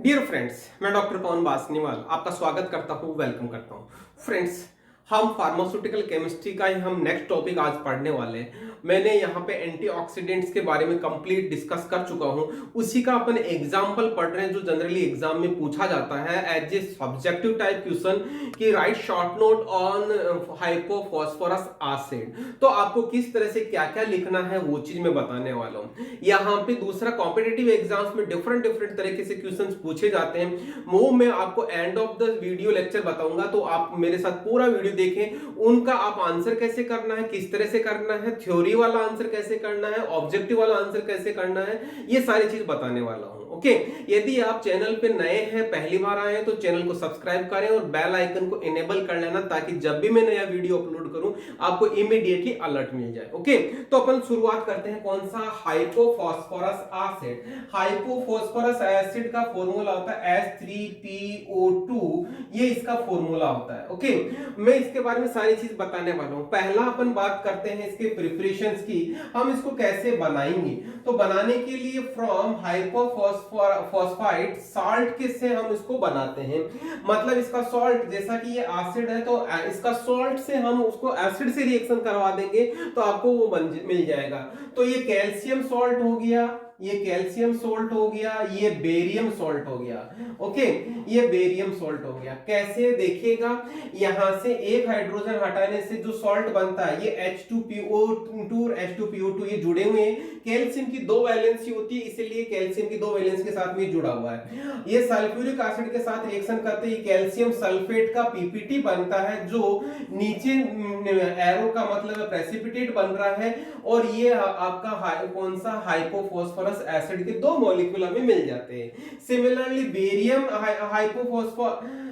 Dear friends, मैं doctor पवन बासनीवाल आपका स्वागत करता हूँ, वेलकम करता हूँ। फ्रेंड्स, हम फार्मास्यूटिकल केमिस्ट्री का ही हम नेक्स्ट टॉपिक आज पढ़ने वाले हैं। मैंने यहाँ पे एंटीऑक्सीडेंट्स के बारे में कंप्लीट डिस्कस कर चुका हूँ। उसी का अपन एग्जाम्पल पढ़ रहे हैं जो जनरली एग्जाम में पूछा जाता है as a subjective type question कि write short note on hypophosphorous acid. तो आपको किस तरह से क्या क्या लिखना है वो चीज मैं बताने वाला हूँ। यहाँ पे दूसरा कॉम्पिटेटिव एग्जाम्स में डिफरेंट डिफरेंट तरीके से क्वेश्चंस पूछे जाते हैं। वो मैं आपको end of the video lecture बताऊंगा, तो आप मेरे साथ पूरा वीडियो देखें। उनका आप आंसर कैसे करना है, किस तरह से करना है, थ्योरी वाला आंसर कैसे करना है, ऑब्जेक्टिव वाला आंसर कैसे करना है, ये सारी चीज बताने वाला हूं। ओके, यदि आप चैनल पे नए हैं, पहली बार आए हैं, तो चैनल को सब्सक्राइब करें और बेल आइकन को इनेबल कर लेना ताकि जब भी मैं नया वीडियो अपलोड करूं आपको इमीडिएटली अलर्ट मिल जाए। ओके, तो अपन शुरुआत करते हैं कौन सा, हाइपोफॉस्फोरस एसिड। हाइपोफॉस्फोरस एसिड का फॉर्मूला होता है H3PO2, ये इसका फॉर्मूला होता है। ओके, मैं इसके बारे में सारी चीज बताने वाला हूं। पहला अपन बात करते हैं इसके प्रिपरेशंस की, हम इसको कैसे बनाएंगे। तो बनाने के लिए फ्रॉम हाइपोफॉस्फाइड साल्ट किससे हम इसको बनाते हैं, मतलब इसका सॉल्ट, जैसा कि ये एसिड है तो इसका सॉल्ट से हम उसको एसिड से रिएक्शन करवा देंगे तो आपको वो मिल जाएगा। तो ये कैल्शियम सॉल्ट हो गया, ये कैल्शियम सॉल्ट हो गया, ये बेरियम सॉल्ट हो गया। ओके, ये बेरियम सॉल्ट हो गया। कैसे देखिएगा, यहां से एक हाइड्रोजन हटाने से जो सॉल्ट बनता है ये H2PO2 और H2PO2 ये जुड़े हुए हैं। कैल्शियम की दो वैलेंसी होती है, इसलिए कैल्शियम की दो वैलेंस के साथ में जुड़ा हुआ है। ये सल्फ्यूरिक एसिड के साथ रिएक्शन करते ही कैल्शियम सल्फेट का पीपीटी बनता है, जो नीचे एरो का मतलब प्रेसिपिटेट बन रहा है, और ये आपका कौन सा, हाइपोफॉस्फोरस एसिड के दो मॉलिक्यूल हमें मिल जाते हैं। सिमिलरली बेरियम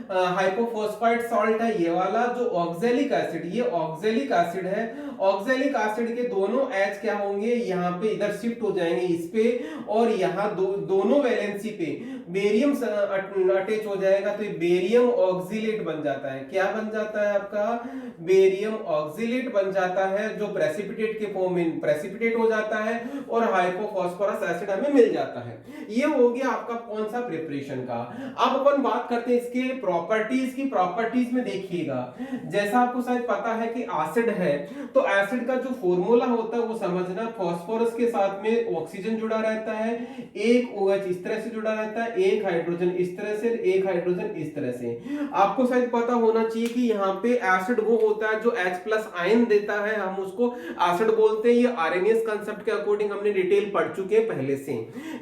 हाइपोफॉस्फाइड सॉल्ट है ये वाला, जो ऑक्सैलिक एसिड, ये ऑक्सैलिक एसिड है। ऑक्सैलिक एसिड के दोनों H क्या होंगे, यहाँ पे इधर शिफ्ट हो जाएंगे इस पे, और यहाँ दोनों वैलेंसी पे बेरियम अटैच हो जाएगा, तो ये बेरियम ऑक्सिलेट बन जाता है। क्या बन जाता है आपका, बेरियम ऑक्सिलेट बन जाता है, जो प्रेसिपिटेट के फॉर्म में प्रेसिपिटेट हो जाता है और हाइपोफॉस्फोरस एसिड हमें मिल जाता है। ये हो गया आपका कौन सा, प्रिपरेशन का। अब अपन बात करते हैं इसके प्रॉपर्टीज की। प्रॉपर्टीज में देखिएगा, जैसा आपको शायद पता है कि एसिड है, तो एसिड का जो फॉर्मूला होता है वो समझना, फास्फोरस के साथ में ऑक्सीजन जुड़ा रहता है, एक OH इस तरह से जुड़ा रहता है, एक हाइड्रोजन इस तरह से, एक हाइड्रोजन इस तरह से। आपको शायद पता होना चाहिए कि यहाँ पे एसिड वो होता है जो H+ आयन देता है, हम उसको एसिड बोलते हैं। ये आरएनएस कांसेप्ट के अकॉर्डिंग हमने डिटेल पढ़ चुके हैं पहले से।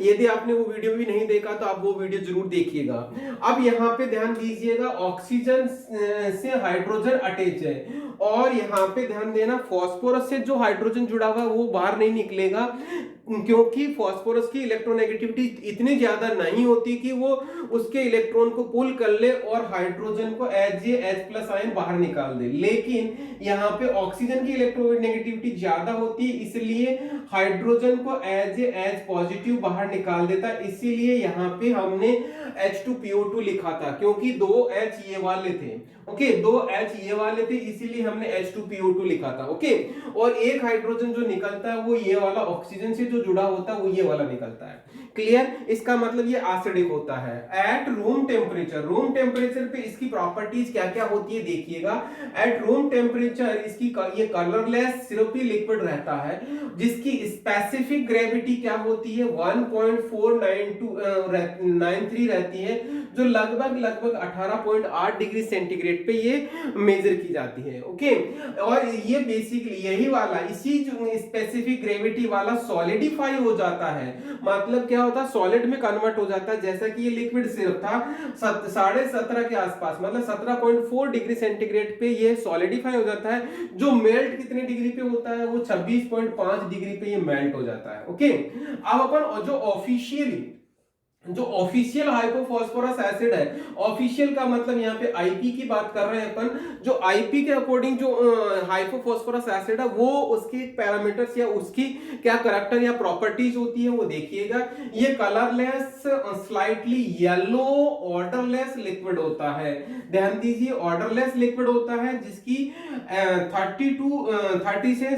यदि आपने वो वीडियो भी नहीं देखा तो आप वो वीडियो जरूर देखिएगा। अब यहाँ पे ध्यान दीजिएगा, ऑक्सीजन से हाइड्रोजन अटैच है, और यहाँ पे ध्यान देना, फास्फोरस से जो हाइड्रोजन जुड़ा हुआ है वो बाहर नहीं निकलेगा, क्योंकि फास्फोरस की इलेक्ट्रोनेगेटिविटी इतनी ज्यादा नहीं होती कि वो उसके इलेक्ट्रॉन को पुल कर ले और हाइड्रोजन को एज ए H+ आयन बाहर निकाल दे। लेकिन यहाँ पे ऑक्सीजन की इलेक्ट्रोनेगेटिविटी ज्यादा होती है, इसलिए हाइड्रोजन को एज ए H+ बाहर निकाल देता, इसीलिए यहाँ पे हमने H2PO2 लिखा था, क्योंकि दो H ये वाले थे। ओके, दो H ये वाले थे, इसीलिए हमने H2PO2 लिखा था। ओके, और एक हाइड्रोजन जो निकलता है वो ये वाला ऑक्सीजन से जो जुड़ा होता है वो ये वाला निकलता है। क्लियर, इसका मतलब ये एसिडिक होता है। At room temperature, room temperature पे इसकी प्रॉपर्टीज क्या क्या होती है देखिएगा। एट रूम टेम्परेचर इसकी ये कलरलेस सिरपी लिक्विड रहता है, जिसकी स्पेसिफिक ग्रेविटी क्या होती है, 1.49293 रहती है, जो लगभग 18.8 डिग्री सेंटीग्रेड पे ये मेजर की जाती है। ओके, और ये बेसिकली यही वाला, इसी जो स्पेसिफिक ग्रेविटी वाला सॉलिडिफाई हो जाता है, मतलब क्या होता है, सॉलिड में कन्वर्ट हो जाता है। जैसा कि ये लिक्विड सिर्फ था 17.5 के आसपास, मतलब 17.4 डिग्री सेंटीग्रेड पे ये सॉलिडिफाई हो जाता है, जो मेल्ट कितने डिग्री पे होता है, वो 26.5 डिग्री पे ये मेल्ट हो जाता है। ओके, अब अपन जो ऑफिशियल हाइपोफॉस्फोरस एसिड है, ऑफिशियल का मतलब यहाँ पे आईपी की बात कर रहे हैं अपन, जो आईपी के अकॉर्डिंग जो हाइपोफॉस्फोरस एसिड है वो उसके पैरामीटर्स या उसकी क्या करैक्टर या प्रॉपर्टीज होती है वो देखिएगा। ये colourless, slightly yellow, odourless liquid होता है। ध्यान दीजिए, ऑर्डरलेस लिक्विड होता है, जिसकी 30 से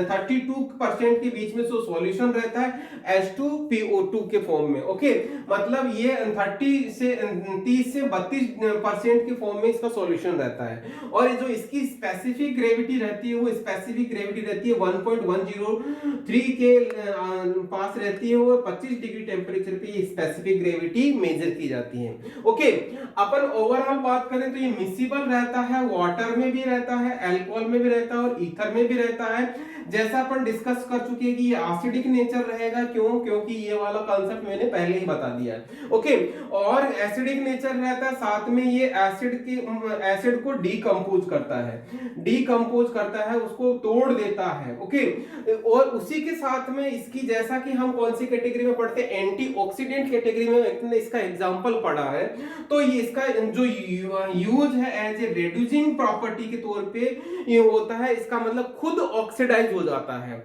32% के बीच में जो सॉल्यूशन रहता है H2PO2 के फॉर्म में। ओके, मतलब ये 30 से 32% की फॉर्म में इसका सॉल्यूशन रहता है। और जो इसकी स्पेसिफिक ग्रेविटी रहती है वो स्पेसिफिक ग्रेविटी रहती है 1.103 के पास रहती है, और 25 डिग्री टेम्परेचर पे ये स्पेसिफिक ग्रेविटी मेजर की जाती है। ओके, अपन ओवरऑल बात करें तो ये मिसिबल रहता है, वाटर में भी रहता है, अल्कोहल में भी रहता है और ईथर में भी रहता है। जैसा अपन डिस्कस कर चुके हैं कि ये एसिडिक नेचर रहेगा, क्यों? क्योंकि ये वाला कॉन्सेप्ट मैंने पहले ही बता दिया है। ओके, और एसिडिक नेचर रहता है, साथ में ये एसिड को डीकंपोज करता है, उसको तोड़ देता है। ओके, और उसी के साथ में इसकी, जैसा कि हम कौन सी कैटेगरी में पढ़ते हैं, एंटीऑक्सीडेंट कैटेगरी में इसका एग्जांपल पढ़ा है, तो ये इसका जो यूज है एज ए रिड्यूसिंग प्रॉपर्टी के तौर पे ये होता है। इसका मतलब खुद ऑक्सीडाइज हो जाता है,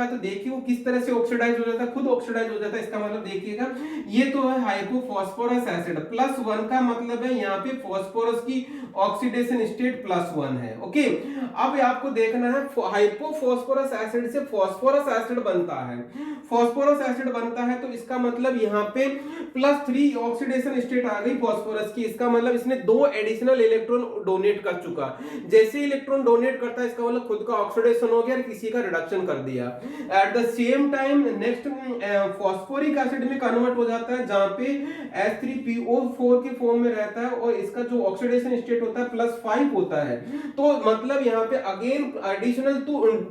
तो देखिए वो किस तरह से ऑक्सीडाइज हो जाता है, खुद ऑक्सीडाइज हो जाता है। इसका मतलब देखिएगा, ये तो है हाइपोफॉस्फोरस एसिड, +1 का मतलब है यहाँ पे फॉस्फोरस की ऑक्सीडेशन स्टेट +1 है। ओके, अब आपको देखना है हाइपोफॉस्फोरस एसिड से फास्फोरस एसिड बनता है, तो इसका मतलब यहाँ पे +3 ऑक्सीडेशन स्टेट आ गई फास्फोरस की। इसका मतलब इसने 2 एडिशनल इलेक्ट्रॉन डोनेट कर चुका। जैसे इलेक्ट्रॉन डोनेट करता है, इसका मतलब खुद का ऑक्सीडेशन हो गया और किसी का रिडक्शन कर दिया। At the same time next phosphoric acid में कन्वर्ट हो जाता है, जहां पे H3PO4 के फॉर्म में रहता है, और इसका जो ऑक्सीडेशन स्टेट होता है +5 होता है। तो मतलब यहाँ पे अगेन एडिशनल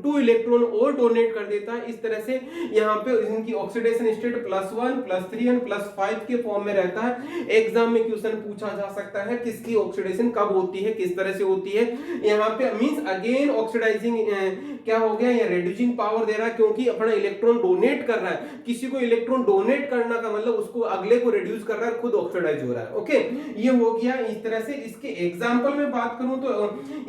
2 इलेक्ट्रॉन और डोनेट कर देता है। इस तरह से यहाँ पे इनकी ऑक्सीडेशन स्टेट +1, +3 और +5 के फॉर्म में रहता है। एग्जाम में क्वेश्चन पूछा जा सकता है किसकी ऑक्सीडेशन कब होती है, किस तरह से होती है। यहाँ पे मींस अगेन ऑक्सीडाइजिंग क्या हो गया, या रिड्यूसिंग पावर दे रहा है, क्योंकि अपना इलेक्ट्रॉन डोनेट कर रहा है। किसी को इलेक्ट्रॉन डोनेट करना का मतलब उसको अगले को रिड्यूस कर रहा है, खुद ऑक्सीडाइज हो रहा है। ओके, ये हो गया इस तरह से। इसके एग्जांपल में बात करूं तो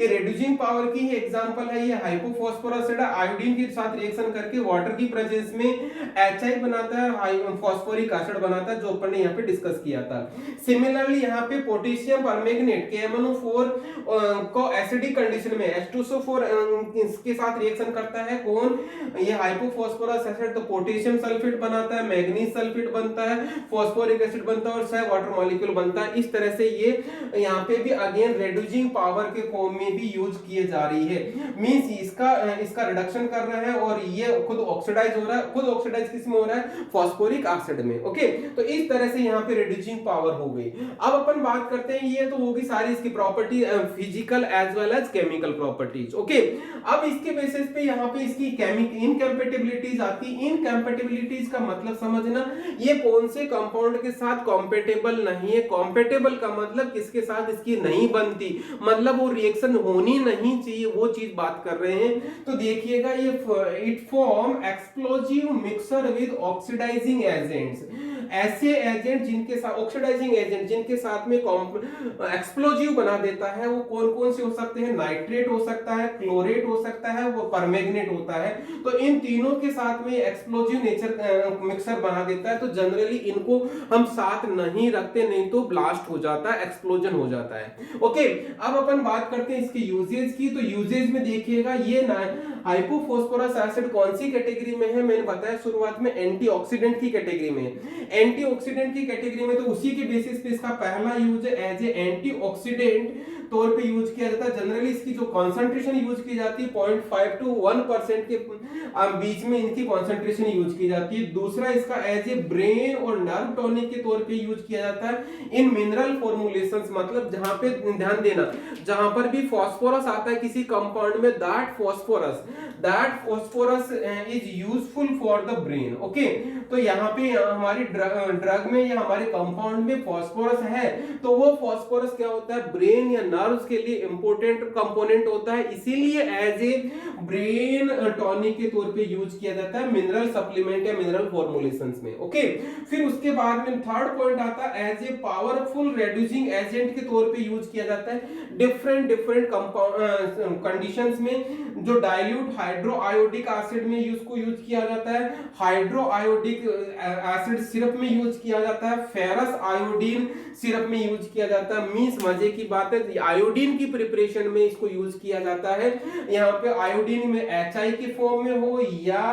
ये रिड्यूसिंग पावर की ही एग्जांपल है। ये हाइपोफॉस्फोरस आयोडीन के साथ रिएक्शन करके वाटर की प्रेजेंस में HI बनाता है, फास्फोरिक एसिड बनाता है, जो अपन ने यहाँ पे डिस्कस किया था। सिमिलरली यहाँ पे पोटेशियम परमैंगनेट KMnO4 को एसिडिक कंडीशन में H2SO4 इसके साथ रिएक्शन करता है। कौन? ये हाइपोफॉस्फोरस एसिड, तो पोटेशियम सल्फेट बनाता है, मैग्नीज सल्फेट बनता है, फास्फोरिक एसिड बनता है और सह वाटर मॉलिक्यूल बनता है। इस तरह से ये यहाँ पे भी अगेन रिड्यूसिंग पावर के फॉर्म में भी यूज किए जा रही है। मींस इसका रिडक्शन कर रहा है और ये खुद ऑक्सीडाइज हो रहा है। खुद ऑक्सीडाइज किस में हो रहा है? फास्फोरिक एसिड में। ओके, तो इस तरह से यहाँ पे रिड्यूसिंग पावर हो गई। अब अपन बात करते हैं, ये तो होगी सारी इसकी property, physical as well as chemical properties. Okay, अब इसके बेसिस पे यहाँ पे इसकी केमिकल इनकम्पेटिबिलिटीज आती। इनकम्पेटिबिलिटीज का मतलब समझना, ये कौन से कंपाउंड के साथ कॉम्पेटेबल नहीं है। कॉम्पेटेबल का मतलब किसके साथ इसकी नहीं बनती, मतलब वो रिएक्शन होनी नहीं चाहिए, वो चीज बात कर रहे हैं। तो देखिएगा, ये it form explosive mixer with oxidising agents. ऐसे एजेंट जिनके साथ ऑक्सीडाइजिंग एजेंट जिनके साथ में एक्सप्लोजिव बना देता है, वो कौन कौन से हो सकते हैं? नाइट्रेट हो सकता है, क्लोरेट हो सकता है, वो परमैंगनेट होता है। तो इन तीनों के साथ में एक्सप्लोजिव नेचर मिक्सर बना देता है। तो जनरली इनको हम साथ नहीं रखते, नहीं तो ब्लास्ट हो जाता है, एक्सप्लोजन हो जाता है। ओके, अब अपन बात करते हैं इसके यूजेज की। तो यूजेज में देखिएगा, ये हाइपोफॉस्फोरस एसिड कौन सी कैटेगरी में है? मैंने बताया शुरुआत में एंटीऑक्सीडेंट की कैटेगरी में। एंटीऑक्सीडेंट की कैटेगरी में, तो उसी के बेसिस पे इसका पहला यूज है एज ए एंटीऑक्सीडेंट तौर पे यूज किया जाता है। जनरली इसकी जो कंसंट्रेशन यूज की जाती है 0.5 to 1% के बीच में इनकी कंसंट्रेशन यूज की जाती है। दूसरा, इसका एज ए ब्रेन और नर्व टॉनिक के तौर पे यूज किया जाता है इन मिनरल फॉर्मुलेशंस। मतलब जहां पे ध्यान देना, जहां पर भी फास्फोरस आता है किसी कंपाउंड में, that phosphorus is useful for the brain. Okay, तो यहाँ पे हमारी ड्रग में या हमारे कंपाउंड में फास्फोरस है, तो वो फास्फोरस क्या होता है? ब्रेन या नर्व्स के लिए इंपॉर्टेंट कंपोनेंट होता है, इसीलिए एज ए ब्रेन टॉनिक के तौर पे यूज किया जाता है मिनरल सप्लीमेंट या मिनरल फॉर्मुलेशंस में। ओके, फिर उसके बाद में थर्ड पॉइंट आता है as a powerful reducing agent के तौर पे यूज किया जाता है डिफरेंट कंडीशंस में। जो डाइल्यूट हाइड्रोआयोडिक एसिड में यूज किया जाता है। हाइड्रोआयोडिक एसिड सिर्फ में यूज किया जाता है, फेरस आयोडीन सिरप में यूज किया जाता है। मींस मजे की बात है, आयोडीन की प्रिपरेशन में इसको यूज किया जाता है। यहाँ पे आयोडीन में HI के फॉर्म में हो या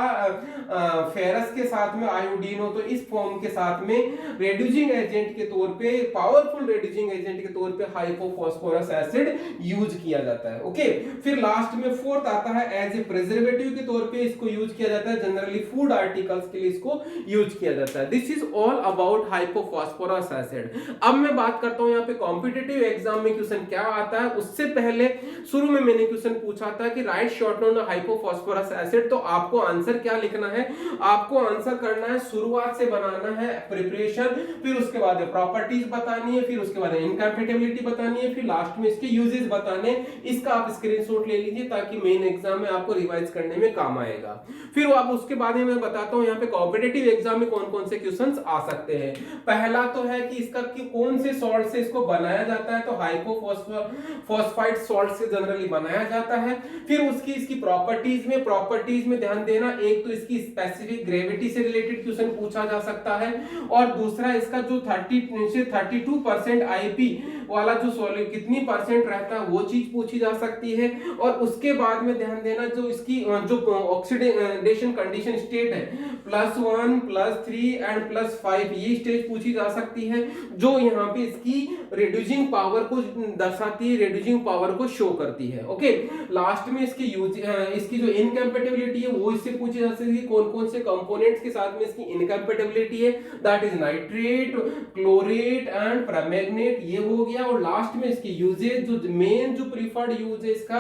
फेरस के साथ में आयोडीन हो, तो इस फॉर्म के साथ में रेड्यूसिंग एजेंट के तौर पे, पावरफुल रेड्यूसिंग एजेंट के तौर पे हाइपोफॉस्फोरस एसिड यूज किया जाता है। ओके, फिर लास्ट में फोर्थ आता है एज ए प्रिजर्वेटिव के तौर पे इसको यूज किया जाता है। जनरली फूड आर्टिकल्स के लिए इसको यूज किया जाता है। This is all about hypophosphorous acid. अब मैं बात करता हूं यहाँ पे कॉम्पिटिटिव एग्जाम में क्वेश्चन क्या आता है। उससे पहले शुरू में मैंने क्वेश्चन पूछा था कि write short note on hypophosphorous acid, तो आपको आंसर क्या लिखना है? आपको आंसर करना है, शुरुआत से बनाना है प्रिपरेशन, फिर उसके बाद प्रॉपर्टीज बतानी है, फिर उसके बाद इनकम्पैटिबिलिटी बतानी है, फिर लास्ट में इसके यूजेस बताने। इसका आप स्क्रीनशॉट ले लीजिए ताकि मेन एग्जाम में आपको रिवाइज करने में काम आएगा। फिर अब उसके बाद में मैं बताता हूं यहाँ पे कॉम्पिटिटिव एग्जाम में कौन कौन से क्वेश्चंस आ सकते हैं। पहला तो है कि इसका कौन से सॉल्ट से इसको बनाया जाता है, तो हाइपोफॉस्फाइड सॉल्ट से जनरली बनाया जाता है। फिर इसकी प्रॉपर्टीज में ध्यान देना, एक तो इसकी स्पेसिफिक ग्रेविटी से रिलेटेड क्वेश्चन पूछा जा सकता है, और दूसरा इसका जो 30 से 32% आईपी वाला जो सॉलिड कितनी परसेंट रहता है वो चीज पूछी जा सकती है। और उसके बाद में ध्यान देना जो इसकी जो ऑक्सीडेशन कंडीशन स्टेट है +1 +3 एंड +5 ये स्टेज पूछी जा सकती है, जो यहाँ पे इसकी रिड्यूसिंग पावर को दर्शाती है, रिड्यूसिंग पावर को शो करती है। ओके, लास्ट में इसकी जो इनकम्पैटिबिलिटी है वो इससे पूछी जा सकती है, कौन कौन से कंपोनेंट्स के साथ में इसकी इनकम्पैटिबिलिटी है, that is nitrate, chlorate and permanganate, ये हो गया। और लास्ट में इसकी यूजेज, जो मेन जो प्रीफर्ड यूज है इसका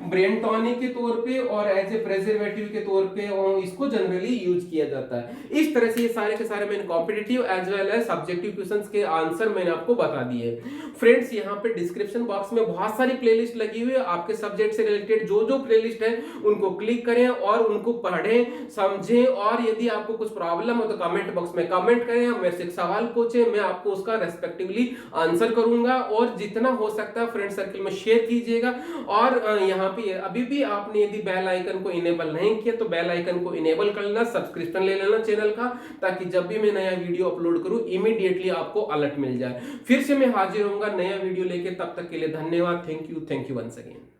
ब्रेन टॉनिक के तौर पे और एज ए प्रिजर्वेटिव के तौर पे इसको जनरली यूज किया जाता है। इस तरह से ये सारे के सारे मैंने competitive as well as subjective questions के आंसर मैंने आपको बता दिए। फ्रेंड्स, यहाँ पे डिस्क्रिप्शन बॉक्स में बहुत सारी प्लेलिस्ट लगी हुई है, आपके सब्जेक्ट से रिलेटेड जो जो प्लेलिस्ट है उनको क्लिक करें और उनको पढ़ें, समझें। और यदि आपको कुछ प्रॉब्लम हो तो कमेंट बॉक्स में कमेंट करें, मेरे से सवाल पूछें, मैं आपको उसका रेस्पेक्टिवली आंसर करूंगा। और जितना हो सकता है फ्रेंड सर्कल में शेयर कीजिएगा। और यहाँ पे अभी भी आपने यदि बेल आइकन को इनेबल नहीं किया तो बेल आइकन को इनेबल कर लेना, सब्सक्रिप्शन ले लेना चैनल का, ताकि जब भी मैं नया वीडियो अपलोड करूं इमीडिएटली आपको अलर्ट मिल जाए। फिर से मैं हाजिर होऊंगा नया वीडियो लेके, तब तक के लिए धन्यवाद। Thank you once again.